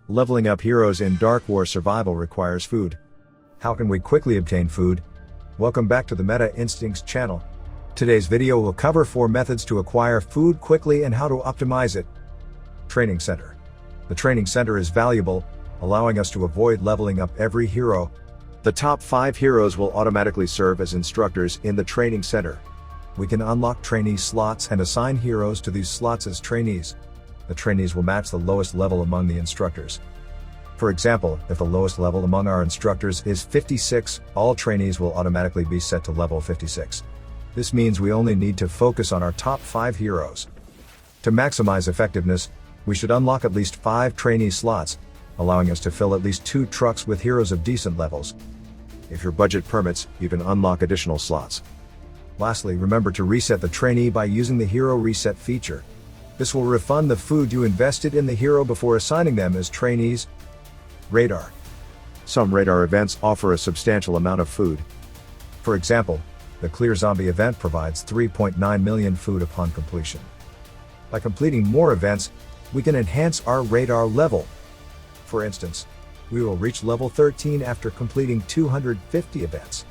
Leveling up heroes in Dark War Survival requires food. How can we quickly obtain food? Welcome back to the Meta Instincts channel. Today's video will cover 4 methods to acquire food quickly and how to optimize it. Training Center. The Training Center is valuable, allowing us to avoid leveling up every hero. The top 5 heroes will automatically serve as instructors in the Training Center. We can unlock trainee slots and assign heroes to these slots as trainees. The trainees will match the lowest level among the instructors. For example, if the lowest level among our instructors is 56, all trainees will automatically be set to level 56. This means we only need to focus on our top 5 heroes. To maximize effectiveness, we should unlock at least 5 trainee slots, allowing us to fill at least 2 trucks with heroes of decent levels. If your budget permits, you can unlock additional slots. Lastly, remember to reset the trainee by using the hero reset feature. This will refund the food you invested in the hero before assigning them as trainees. Radar. Some radar events offer a substantial amount of food. For example, the Clear Zombie event provides 3.9 million food upon completion. By completing more events, we can enhance our radar level. For instance, we will reach level 13 after completing 250 events.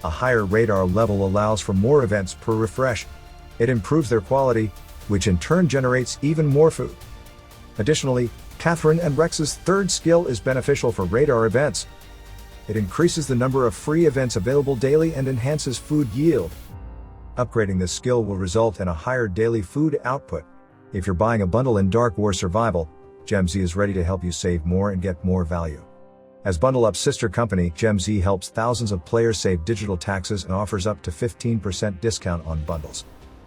A higher radar level allows for more events per refresh. It improves their quality, which in turn generates even more food. Additionally, Catherine and Rex's third skill is beneficial for radar events. It increases the number of free events available daily and enhances food yield. Upgrading this skill will result in a higher daily food output. If you're buying a bundle in Dark War Survival, GemZ is ready to help you save more and get more value. As Bundle Up's sister company, GemZ helps thousands of players save digital taxes and offers up to 15% discount on bundles.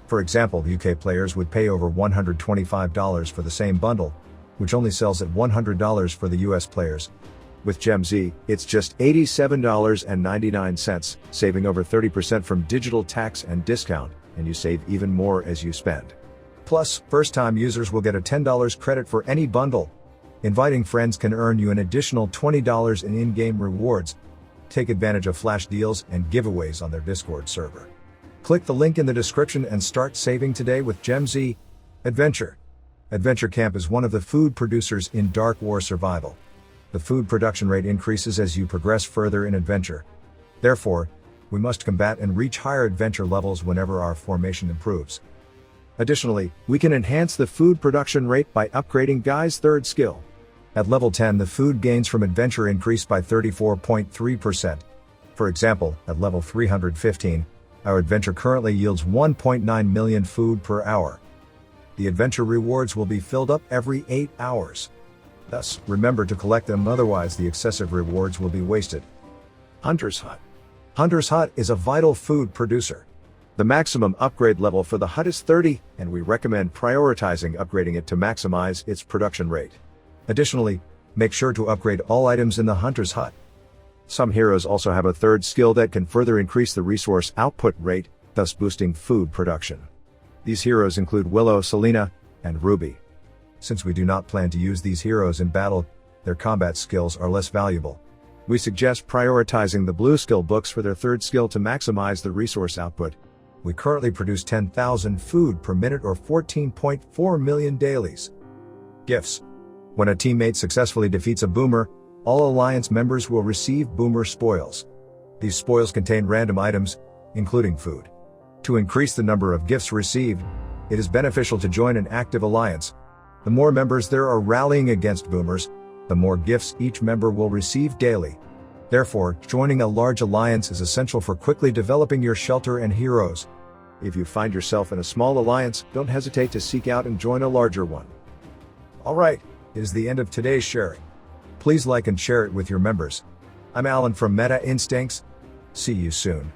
For example, UK players would pay over $125 for the same bundle, which only sells at $100 for the US players. With GemZ, it's just $87.99, saving over 30% from digital tax and discount, and you save even more as you spend. Plus, first-time users will get a $10 credit for any bundle. Inviting friends can earn you an additional $20 in in-game rewards. Take advantage of flash deals and giveaways on their Discord server. Click the link in the description and start saving today with GemZ. Adventure. Adventure Camp is one of the food producers in Dark War Survival. The food production rate increases as you progress further in adventure. Therefore, we must combat and reach higher adventure levels whenever our formation improves. Additionally, we can enhance the food production rate by upgrading Guy's third skill. At level 10, the food gains from adventure increase by 34.3%. For example, at level 315, our adventure currently yields 1.9 million food per hour. The adventure rewards will be filled up every 8 hours. Thus, remember to collect them, otherwise the excessive rewards will be wasted. Hunter's Hut. Hunter's Hut is a vital food producer. The maximum upgrade level for the hut is 30, and we recommend prioritizing upgrading it to maximize its production rate. Additionally, make sure to upgrade all items in the Hunter's Hut. Some heroes also have a third skill that can further increase the resource output rate, thus boosting food production. These heroes include Willow, Selena, and Ruby. Since we do not plan to use these heroes in battle, their combat skills are less valuable. We suggest prioritizing the blue skill books for their third skill to maximize the resource output. We currently produce 10,000 food per minute or 14.4 million dailies. Gifts. When a teammate successfully defeats a boomer, all Alliance members will receive boomer spoils. These spoils contain random items, including food. To increase the number of gifts received, it is beneficial to join an active alliance. The more members there are rallying against boomers, the more gifts each member will receive daily. Therefore, joining a large alliance is essential for quickly developing your shelter and heroes. If you find yourself in a small alliance, don't hesitate to seek out and join a larger one. Alright, it is the end of today's sharing. Please like and share it with your members. I'm Alan from Meta Instincts. See you soon.